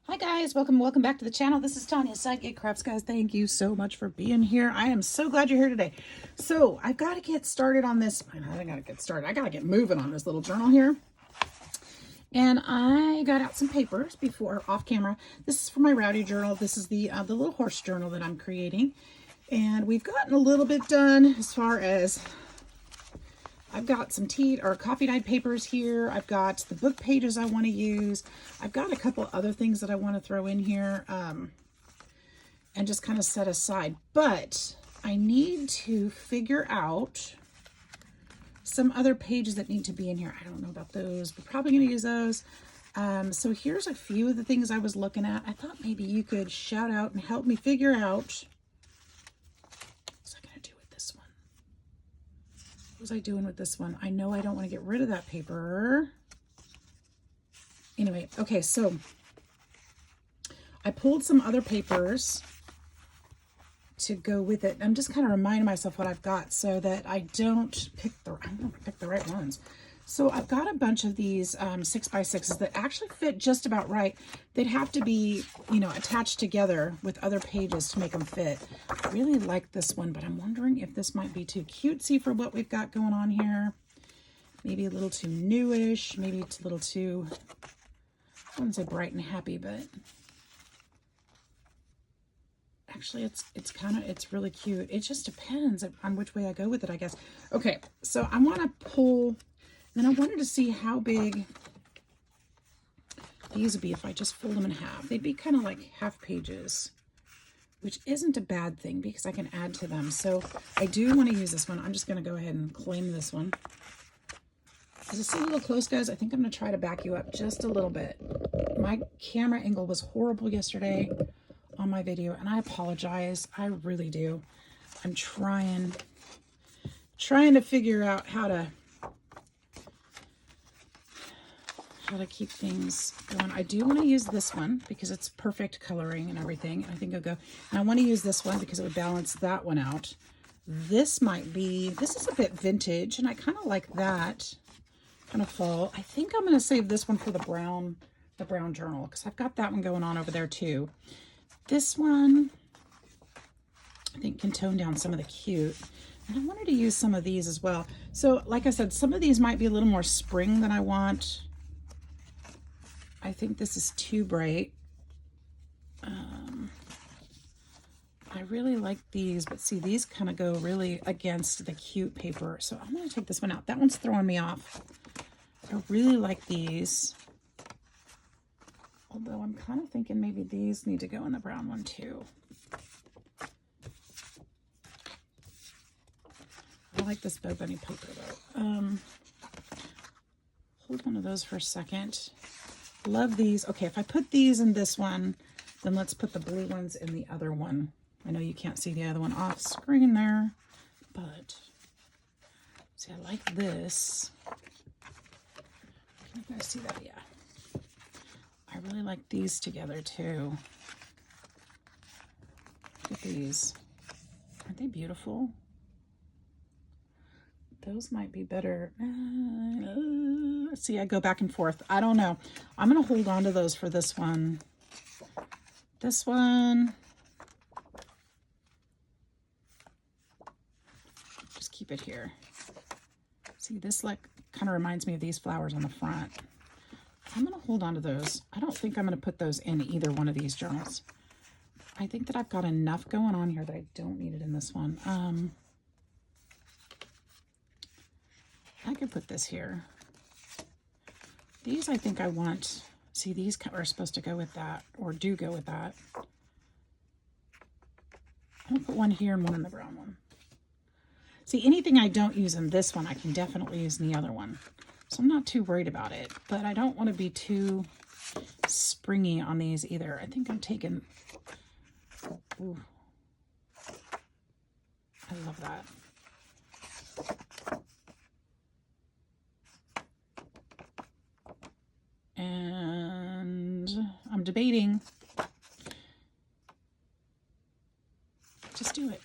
Hi guys, welcome back to the channel. This is Tanya Sidegigcrafts. Guys, thank you so much for being here. I am so glad you're here today. So I've got to get started on this. I got to get started. I got to get moving on this little journal here. And I got out some papers before off camera. This is for my Rowdy journal. This is the little horse journal that I'm creating. And we've gotten a little bit done as far as I've got some tea or coffee dyed papers here. I've got the book pages I want to use. I've got a couple other things that I want to throw in here and just kind of set aside. But I need to figure out some other pages that need to be in here. I don't know about those. We're probably going to use those. So here's a few of the things I was looking at. I thought maybe you could shout out and help me figure out. What was I doing with this one? I know I don't want to get rid of that paper. Anyway, okay, so I pulled some other papers to go with it. I'm just kind of reminding myself what I've got so that I don't pick the right ones. So I've got a bunch of these 6x6s that actually fit just about right. They'd have to be, you know, attached together with other pages to make them fit. I really like this one, but I'm wondering if this might be too cutesy for what we've got going on here. Maybe a little too newish. Maybe it's a little too, I wouldn't say bright and happy, but actually it's really cute. It just depends on which way I go with it, I guess. Okay, so I want to pull. Then I wanted to see how big these would be if I just fold them in half. They'd be kind of like half pages, which isn't a bad thing because I can add to them. So I do want to use this one. I'm just going to go ahead and claim this one. Is this a little close, guys? I think I'm going to try to back you up just a little bit. My camera angle was horrible yesterday on my video, and I apologize. I really do. I'm trying to figure out how to keep things going. I do want to use this one because it's perfect coloring and everything. I think I'll go. And I want to use this one because it would balance that one out. This is a bit vintage and I kind of like that kind of fall. I think I'm going to save this one for the brown journal because I've got that one going on over there too. This one, I think, can tone down some of the cute. And I wanted to use some of these as well. So like I said, some of these might be a little more spring than I want. I think this is too bright. I really like these, but see, these kind of go really against the cute paper. So I'm going to take this one out. That one's throwing me off. I really like these. Although I'm kind of thinking maybe these need to go in the brown one too. I like this Bow Bunny paper though. Hold one of those for a second. Love these. Okay, if I put these in this one, then let's put the blue ones in the other one. I know you can't see the other one off screen there, but see, I like this. Can you guys see that? Yeah. I really like these together too. Look at these. Aren't they beautiful? Those might be better. Let's see, I go back and forth. I don't know. I'm going to hold on to those for this one. This one. Just keep it here. See, this like kind of reminds me of these flowers on the front. I'm going to hold on to those. I don't think I'm going to put those in either one of these journals. I think that I've got enough going on here that I don't need it in this one. I could put this here. These I think I want. See, these are supposed to go with that, or do go with that. I'm going to put one here and one in the brown one. See, anything I don't use in this one, I can definitely use in the other one. So I'm not too worried about it, but I don't want to be too springy on these either. I think I'm taking... Ooh. I love that. And I'm debating. Just do it.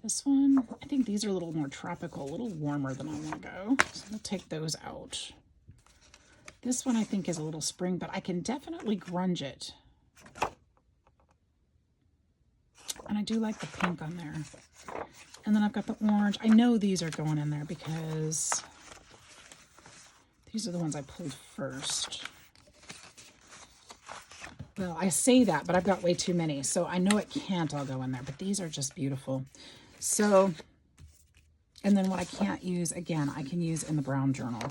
This one, I think these are a little more tropical, a little warmer than I want to go. So we'll take those out. This one I think is a little spring, but I can definitely grunge it. And I do like the pink on there. And then I've got the orange. I know these are going in there because these are the ones I pulled first. Well, I say that, but I've got way too many, so I know it can't all go in there, but these are just beautiful. So, and then what I can't use, again, I can use in the brown journal.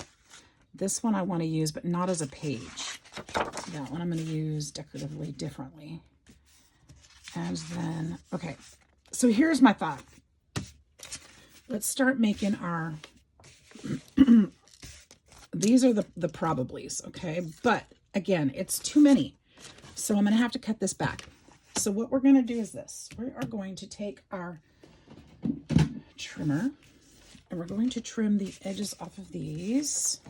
This one I want to use, but not as a page. That one I'm going to use decoratively differently. And then, okay, so here's my thought. Let's start making our, these are the probablys, okay? But again, it's too many. So I'm going to have to cut this back. So what we're going to do is this. We are going to take our trimmer and we're going to trim the edges off of these.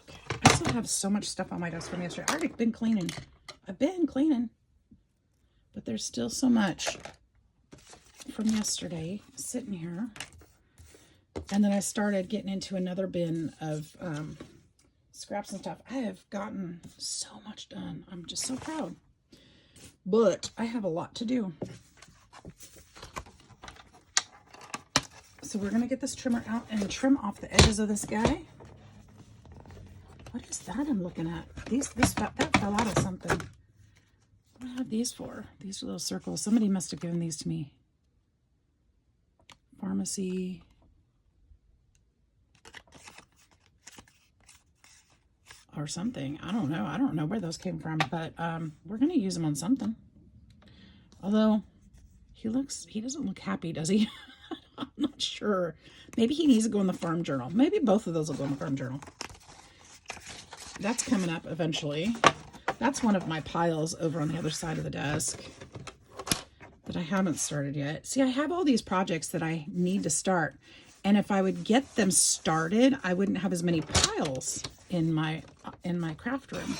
Okay, I still have so much stuff on my desk from yesterday. I've already been cleaning. I've been cleaning. But there's still so much from yesterday sitting here. And then I started getting into another bin of scraps and stuff. I have gotten so much done. I'm just so proud. But I have a lot to do. So we're going to get this trimmer out and trim off the edges of this guy. What is that I'm looking at? That fell out of something. What do I have these for? These are little circles. Somebody must have given these to me. Pharmacy. Or something. I don't know. I don't know where those came from, but we're going to use them on something. Although he doesn't look happy, does he? I'm not sure. Maybe he needs to go in the farm journal. Maybe both of those will go in the farm journal. That's coming up eventually. That's one of my piles over on the other side of the desk that I haven't started yet. See, I have all these projects that I need to start. And if I would get them started, I wouldn't have as many piles in my craft room.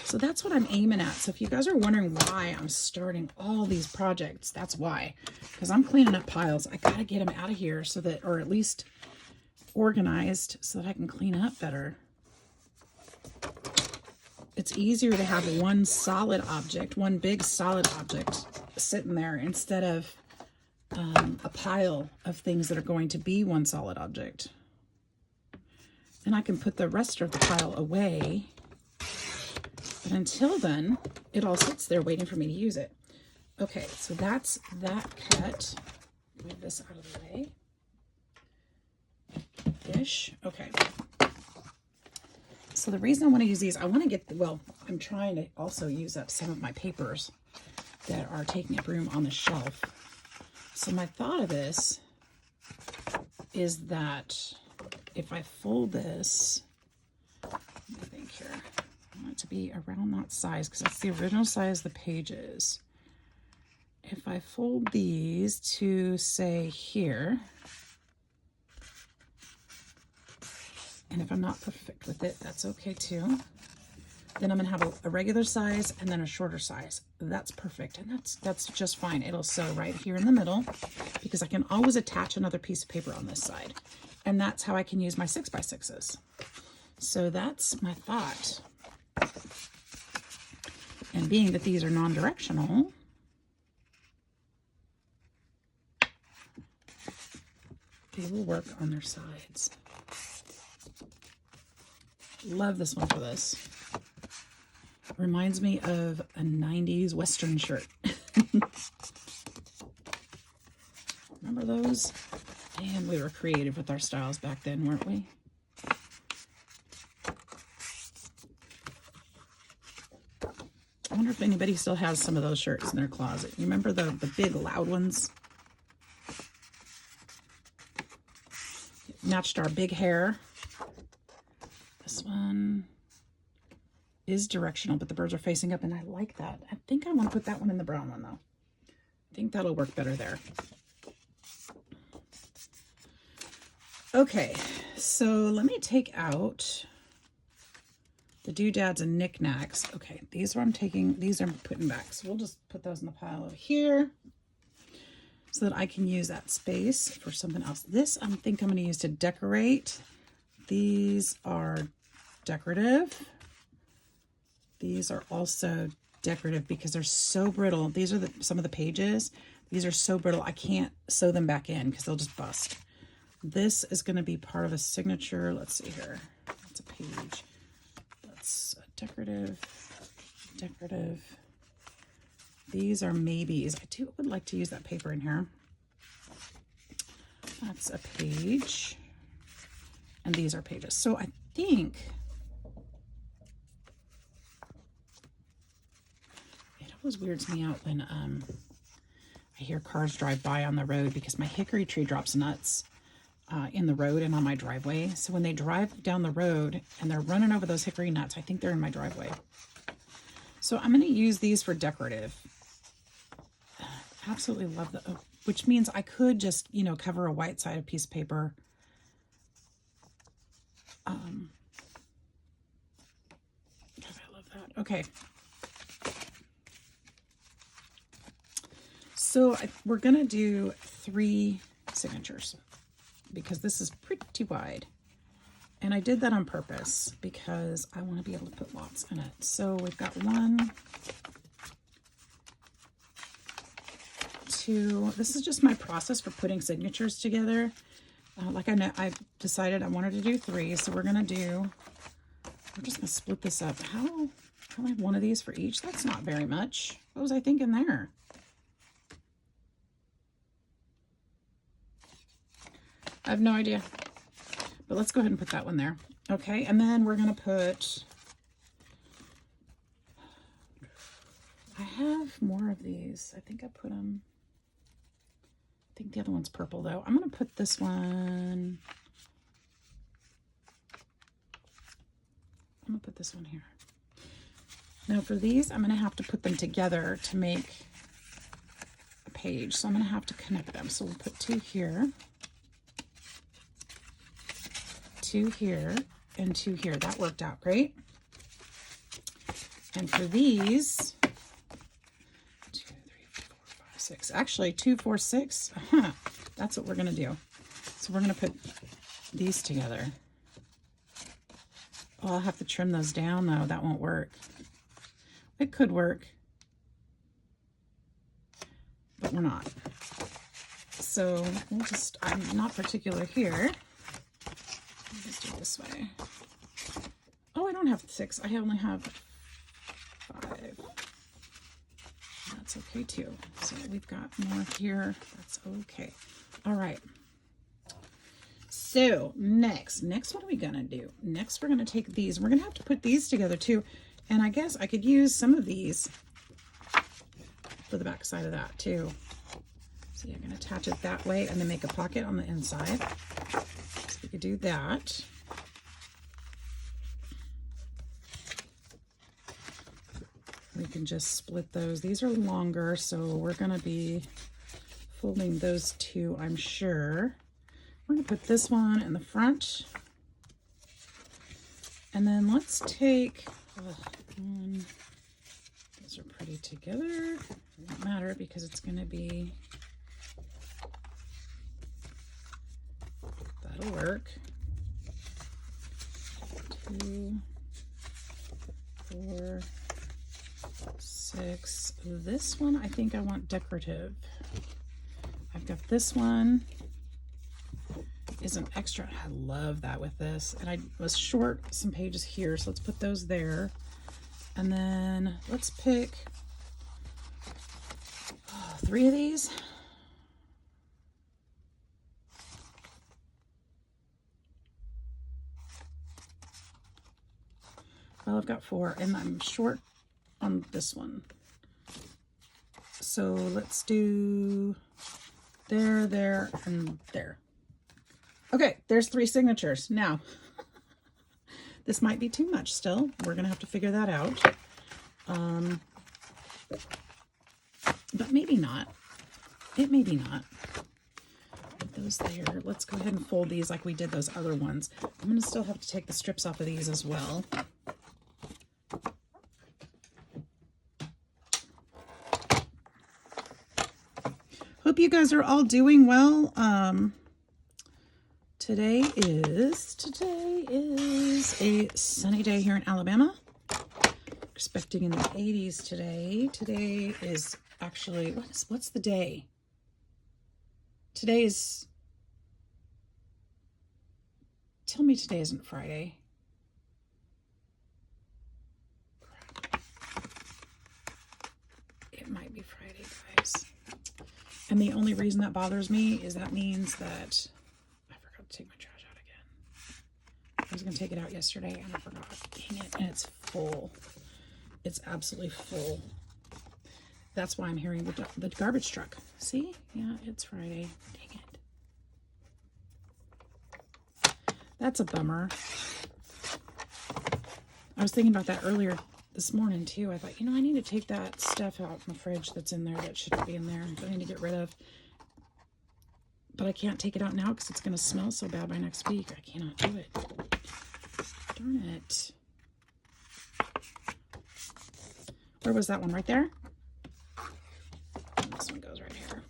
So that's what I'm aiming at. So if you guys are wondering why I'm starting all these projects, that's why. Because I'm cleaning up piles. I got to get them out of here so that, or at least organized so that I can clean up better. It's easier to have one solid object, one big solid object sitting there instead of a pile of things that are going to be one solid object. And I can put the rest of the pile away. But until then, it all sits there waiting for me to use it. Okay, so that's that cut. Move this out of the way. Ish. Okay. So the reason I want to use these, I want to get, well, I'm trying to also use up some of my papers that are taking up room on the shelf. So my thought of this is that if I fold this, let me think here, I want it to be around that size because that's the original size of the pages. If I fold these to say here, and if I'm not perfect with it, that's okay too. Then I'm gonna have a regular size and then a shorter size. That's perfect, and that's just fine. It'll sew right here in the middle because I can always attach another piece of paper on this side. And that's how I can use my 6x6s. So that's my thought. And being that these are non-directional, they will work on their sides. Love this one for this. Reminds me of a 90s Western shirt. Remember those? Man, we were creative with our styles back then, weren't we? I wonder if anybody still has some of those shirts in their closet. You remember the big loud ones? It matched our big hair. This one is directional, but the birds are facing up, and I like that. I think I want to put that one in the brown one, though. I think that'll work better there. Okay, so let me take out the doodads and knickknacks. Okay, these I'm putting back. So we'll just put those in the pile over here so that I can use that space for something else. This I think I'm going to use to decorate. These are decorative. These are also decorative because they're so brittle. These are some of the pages. These are so brittle, I can't sew them back in because they'll just bust. This is going to be part of a signature. Let's see here. That's a page. That's a decorative. These are maybes. I would like to use that paper in here. That's a page. And these are pages. So I think it always weirds me out when I hear cars drive by on the road because my hickory tree drops nuts in the road and on my driveway. So when they drive down the road and they're running over those hickory nuts, I think they're in my driveway. So I'm going to use these for decorative. Absolutely love the, which means I could just, you know, cover a white sided piece of paper. God, I love that. Okay. So we're going to do 3 signatures because this is pretty wide. And I did that on purpose because I want to be able to put lots in it. So we've got 1, 2. This is just my process for putting signatures together. Like I decided I wanted to do 3. So we're just going to split this up. How do I have one of these for each? That's not very much. What was I thinking there? I have no idea, but let's go ahead and put that one there. Okay, and then we're going to put, I have more of these. I think I put them, I think the other one's purple though. I'm going to put this one, I'm going to put this one here. Now for these, I'm going to have to put them together to make a page. So I'm going to have to connect them. So we'll put 2 here. 2 here and 2 here. That worked out great. And for these, 2, 3, 4, 5, 6. Actually, 2, 4, 6. That's what we're going to do. So we're going to put these together. Oh, I'll have to trim those down though. That won't work. It could work, but we're not. So we'll just, I'm not particular here. Let's do it this way. Oh, I don't have 6. I only have 5. That's okay too. So we've got more here. That's okay. All right. So next, what are we going to do? Next, we're going to take these. We're going to have to put these together too. And I guess I could use some of these for the back side of that too. So you're going to attach it that way and then make a pocket on the inside. So we could do that. We can just split those. These are longer, so we're going to be folding those 2, I'm sure. We're going to put this one in the front. And then let's take, those are pretty together. It won't matter because it's going to be, that'll work. 2, 4, 6. This one I think I want decorative. I've got this one is an extra. I love that with this, and I was short some pages here, so let's put those there. And then let's pick 3 of these. Well, I've got 4 and I'm short on this one. So let's do there, there, and there. Okay, there's 3 signatures. Now, this might be too much still. We're going to have to figure that out. But maybe not. It may be not. Put those there. Let's go ahead and fold these like we did those other ones. I'm going to still have to take the strips off of these as well. Hope you guys are all doing well Today is a sunny day here in Alabama. Expecting in the 80s today. Today is actually, what's the day? Today's, tell me today isn't Friday. It might be Friday, guys. And the only reason that bothers me is that means that I forgot to take my trash out again. I was going to take it out yesterday and I forgot. Dang it. And it's full. It's absolutely full. That's why I'm hearing the garbage truck. See? Yeah, it's Friday. Dang it. That's a bummer. I was thinking about that earlier this morning too. I thought, I need to take that stuff out in the fridge that's in there that shouldn't be in there that I need to get rid of. But I can't take it out now because it's going to smell so bad by next week. I cannot do it. Darn it. Where was that one? Right there? And this one goes right here.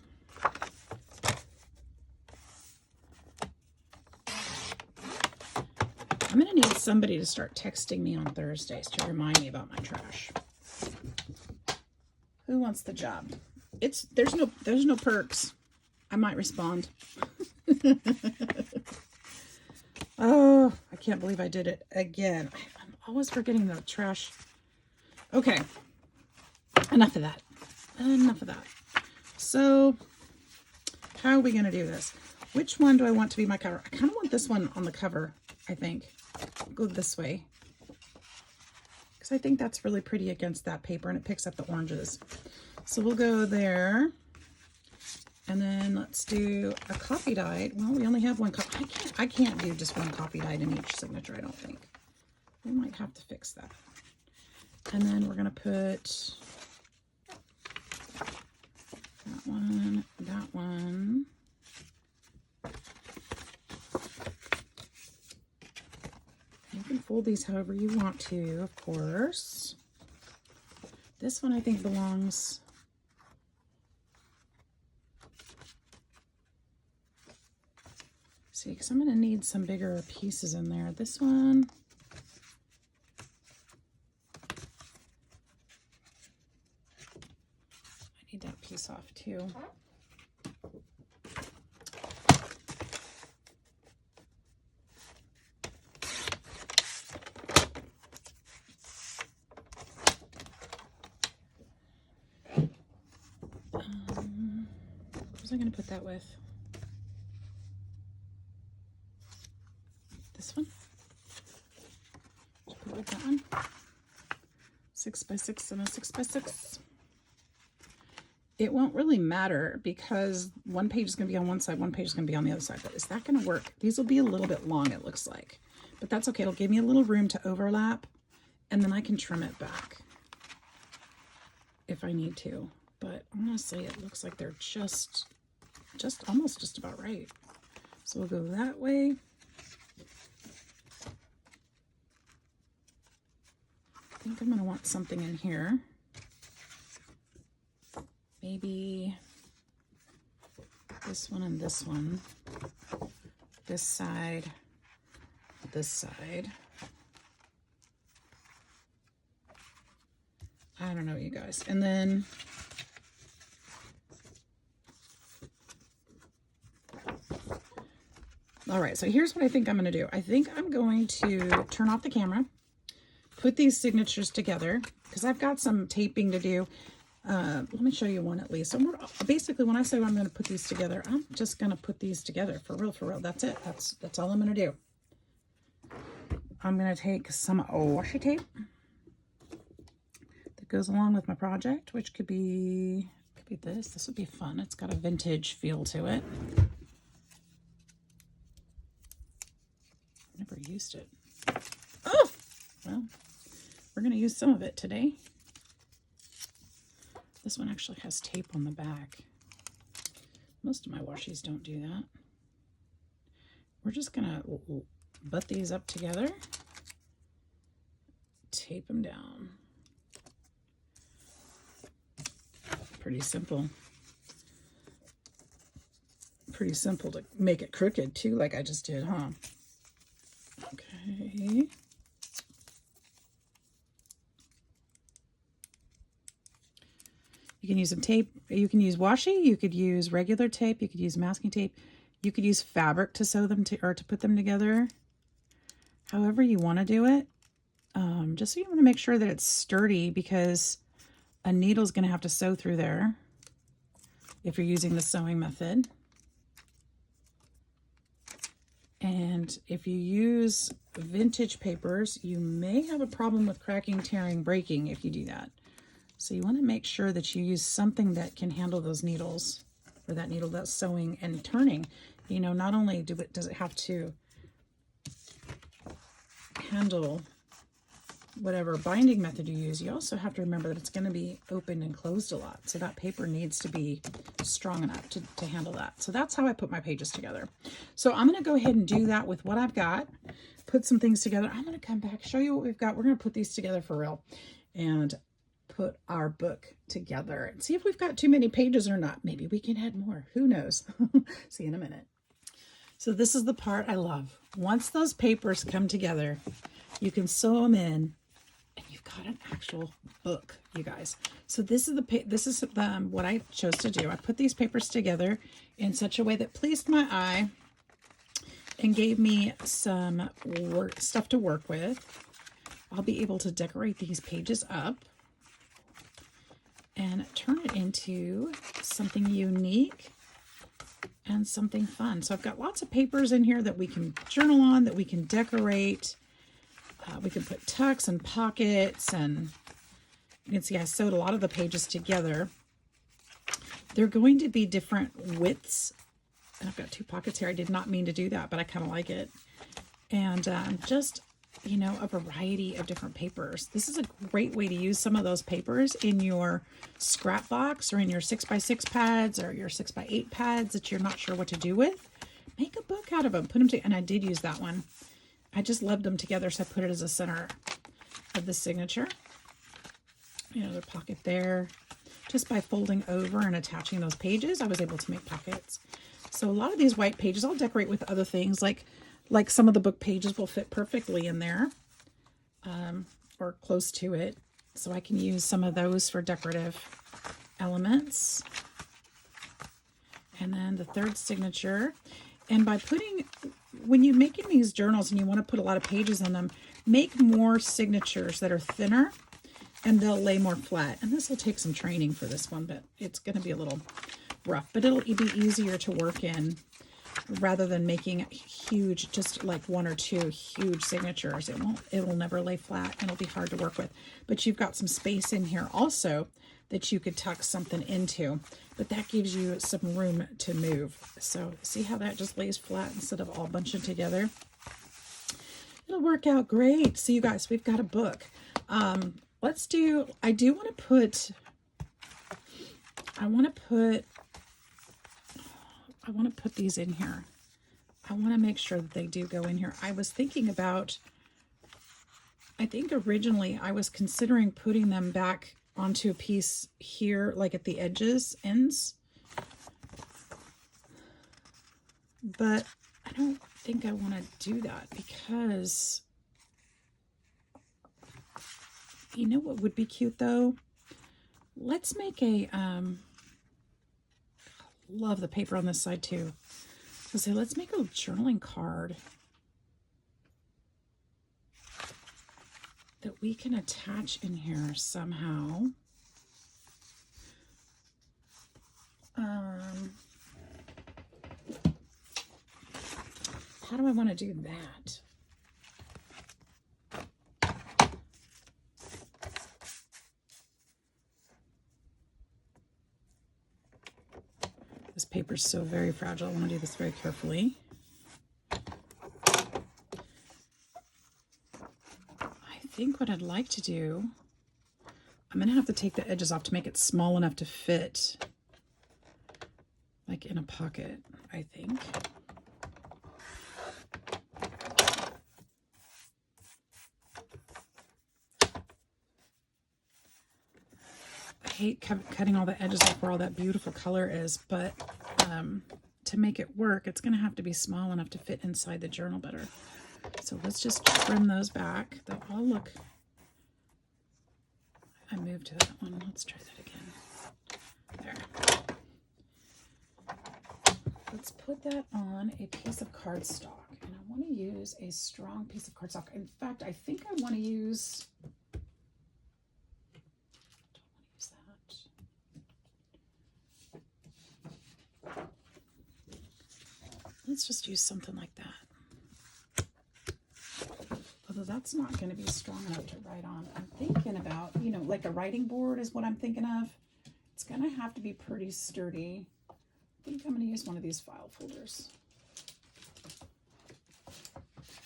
I'm going to need somebody to start texting me on Thursdays to remind me about my trash. Who wants the job? There's no perks. I might respond. Oh, I can't believe I did it again. I'm always forgetting the trash. Okay. Enough of that. Enough of that. So, how are we going to do this? Which one do I want to be my cover? I kind of want this one on the cover, I think. Go this way. Because I think that's really pretty against that paper and it picks up the oranges. So we'll go there. And then let's do a copy dyed. Well, we only have one copy. I can't do just one copy dyed in each signature, I don't think. We might have to fix that. And then we're going to put that one, that one. You can fold these however you want to, of course. This one I think belongs. See, because I'm going to need some bigger pieces in there. This one. I need that piece off too. What was I going to put that with? This one? Put it with that one. 6x6 and a 6x6. It won't really matter because one page is going to be on one side, one page is going to be on the other side. But is that going to work? These will be a little bit long, it looks like. But that's okay. It'll give me a little room to overlap. And then I can trim it back if I need to. But honestly, it looks like they're just about right. So we'll go that way. I think I'm going to want something in here. Maybe this one and this one. This side, this side. I don't know, you guys. And then all right, so here's what I think I'm going to do. I think I'm going to turn off the camera, put these signatures together, because I've got some taping to do. Let me show you one at least. So basically, when I say I'm going to put these together, I'm just going to put these together for real, for real. That's it. That's all I'm going to do. I'm going to take some washi tape that goes along with my project, which could be this. This would be fun. It's got a vintage feel to it. Never used it. Oh, well, we're going to use some of it today. This one actually has tape on the back. Most of my washies don't do that. We're just going to butt these up together, tape them down. Pretty simple. pretty simple to make it crooked too, like I just did, huh? Okay. You can use some tape. You can use washi. You could use regular tape. You could use masking tape. You could use fabric to sew them or to put them together. However you want to do it. Just so you want to make sure that it's sturdy, because a needle is going to have to sew through there if you're using the sewing method. And if you use vintage papers, you may have a problem with cracking, tearing, breaking if you do that. So you want to make sure that you use something that can handle those needles, or that needle that's sewing and turning. You know, not only does it have to handle whatever binding method you use, you also have to remember that it's going to be opened and closed a lot. So that paper needs to be strong enough to handle that. So that's how I put my pages together. So I'm going to go ahead and do that with what I've got, put some things together. I'm going to come back, show you what we've got. We're going to put these together for real and put our book together and see if we've got too many pages or not. Maybe we can add more. Who knows? See you in a minute. So this is the part I love. Once those papers come together, you can sew them in, and you've got an actual book, you guys. So this is what I chose to do. I put these papers together in such a way that pleased my eye and gave me some stuff to work with. I'll be able to decorate these pages up and turn it into something unique and something fun. So I've got lots of papers in here that we can journal on, that we can decorate. We can put tucks and pockets, and you can see I sewed a lot of the pages together. They're going to be different widths, and I've got 2 pockets here. I did not mean to do that, but I kind of like it. And just, you know, a variety of different papers. This is a great way to use some of those papers in your scrap box or in your 6x6 pads or your 6x8 pads that you're not sure what to do with. Make a book out of them. Put them together, and I did use that one. I just loved them together, so I put it as a center of the signature. Another pocket there. Just by folding over and attaching those pages, I was able to make pockets. So a lot of these white pages I'll decorate with other things, like some of the book pages will fit perfectly in there, or close to it. So I can use some of those for decorative elements. And then the third signature. And by when you're making these journals and you want to put a lot of pages in them, make more signatures that are thinner and they'll lay more flat. And this will take some training for this one, but it's going to be a little rough, but it'll be easier to work in rather than making huge, just like 1 or 2 huge signatures. It will never lay flat and it'll be hard to work with. But you've got some space in here also that you could tuck something into, but that gives you some room to move. So see how that just lays flat instead of all bunching together? It'll work out great. So you guys, we've got a book. I want to put these in here. I want to make sure that they do go in here. I was thinking about, I think originally I was considering putting them back onto a piece here, like at the ends, but I don't think I want to do that, because you know what would be cute though? Let's make a, love the paper on this side too. So let's make a journaling card that we can attach in here somehow. How do I want to do that? This paper is so very fragile. I want to do this very carefully. I think what I'd like to do, I'm going to have to take the edges off to make it small enough to fit like in a pocket, I think. I hate cutting all the edges off where all that beautiful color is, but to make it work, it's going to have to be small enough to fit inside the journal better. So let's just trim those back. They'll all look... I moved to that one. Let's try that again. There. Let's put that on a piece of cardstock. And I want to use a strong piece of cardstock. In fact, I think I want to use... Let's just use something like that. Although that's not going to be strong enough to write on. I'm thinking about, you know, like a writing board is what I'm thinking of. It's going to have to be pretty sturdy. I think I'm going to use one of these file folders.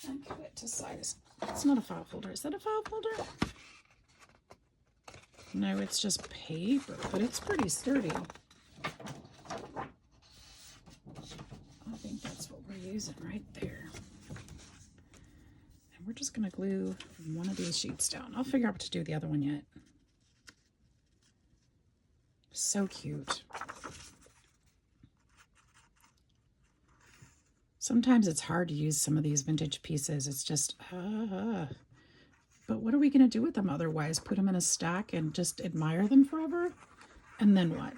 And cut it to size. It's not a file folder. Is that a file folder? No, it's just paper, but it's pretty sturdy. I think that's what we're using right there. And we're just going to glue one of these sheets down. I'll figure out what to do with the other one yet. So cute. Sometimes it's hard to use some of these vintage pieces. It's just, but what are we going to do with them otherwise? Put them in a stack and just admire them forever? And then what?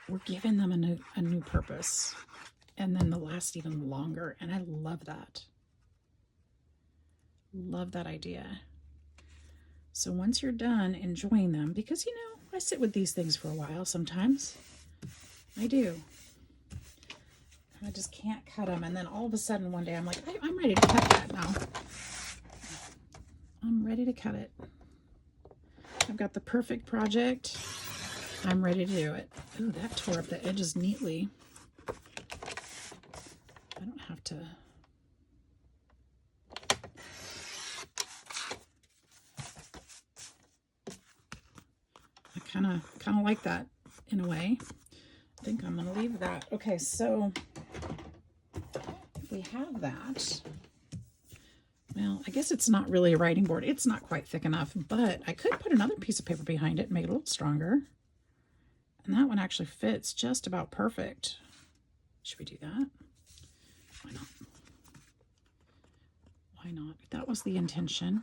We're giving them a new purpose. And then they'll last even longer. And I love that. Love that idea. So once you're done enjoying them, because, you know, I sit with these things for a while sometimes. I do. I just can't cut them. And then all of a sudden one day I'm like, I'm ready to cut that now. I'm ready to cut it. I've got the perfect project. I'm ready to do it. Ooh, that tore up the edges neatly. I don't have to. I kind of like that in a way. I think I'm going to leave that. Okay, so if we have that, well, I guess it's not really a writing board. It's not quite thick enough, but I could put another piece of paper behind it and make it a little stronger. And that one actually fits just about perfect. Should we do that? Why not? Why not? That was the intention.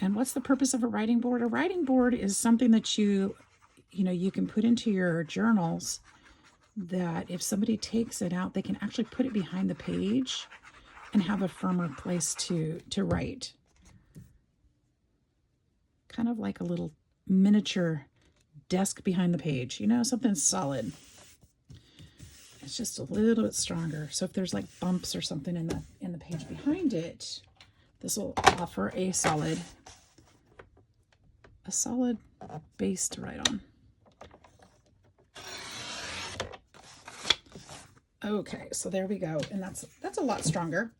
And what's the purpose of a writing board? A writing board is something that you can put into your journals that if somebody takes it out, they can actually put it behind the page and have a firmer place to write. Kind of like a little miniature desk behind the page, you know, something solid. It's just a little bit stronger. So if there's like bumps or something in the page behind it, this will offer a solid base to write on. Okay, so there we go. And that's a lot stronger.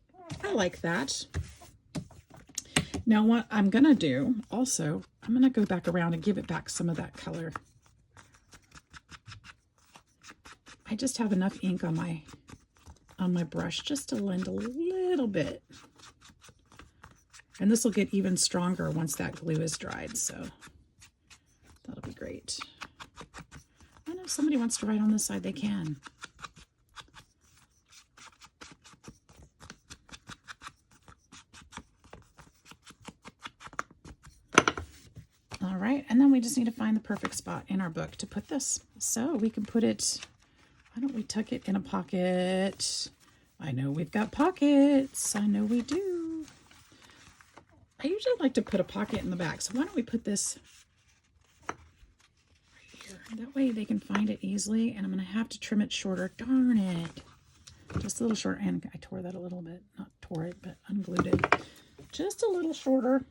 I like that. Now what I'm going to do also, I'm going to go back around and give it back some of that color. I just have enough ink on my brush just to lend a little bit. And this will get even stronger once that glue is dried, so that'll be great. I know if somebody wants to write on this side, they can. All right, and then we just need to find the perfect spot in our book to put this. So we can put it, why don't we tuck it in a pocket? I know we've got pockets. I know we do. I usually like to put a pocket in the back. So why don't we put this right here? That way they can find it easily. And I'm going to have to trim it shorter. Darn it. Just a little short. And I tore that a little bit. Not tore it, but unglued it. Just a little shorter.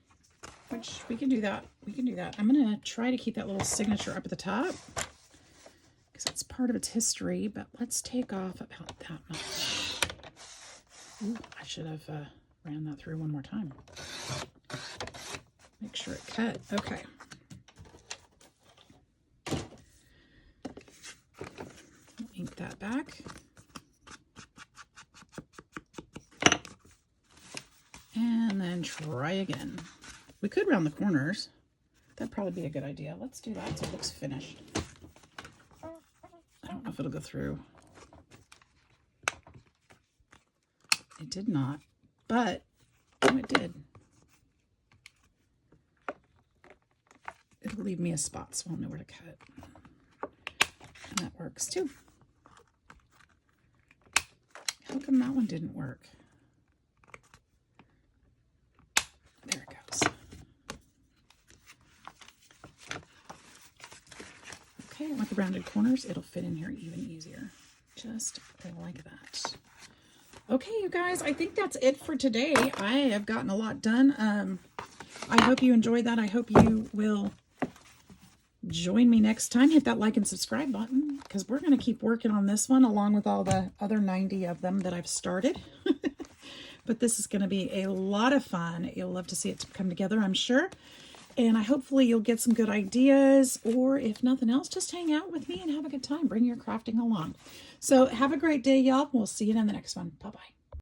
Which we can do that. We can do that. I'm going to try to keep that little signature up at the top. Because that's part of its history. But let's take off about that much. Ooh, I should have ran that through one more time. Make sure it cut. Okay. Ink that back. And then try again. We could round the corners. That'd probably be a good idea. Let's do that so it looks finished. I don't know if if it'll go through. It did not, but oh, it did. It'll leave me a spot, so I'll know where to cut. And that works too. How come that one didn't work? There it goes. Okay, with the rounded corners, it'll fit in here even easier. Just like that. Okay, you guys, I think that's it for today. I have gotten a lot done. I hope you enjoyed that. I hope you will join me next time. Hit that like and subscribe button, because we're going to keep working on this one along with all the other 90 of them that I've started. But this is going to be a lot of fun. You'll love to see it come together, I'm sure. And hopefully you'll get some good ideas, or if nothing else, just hang out with me and have a good time. Bring your crafting along. So have a great day, y'all. We'll see you in the next one. Bye-bye.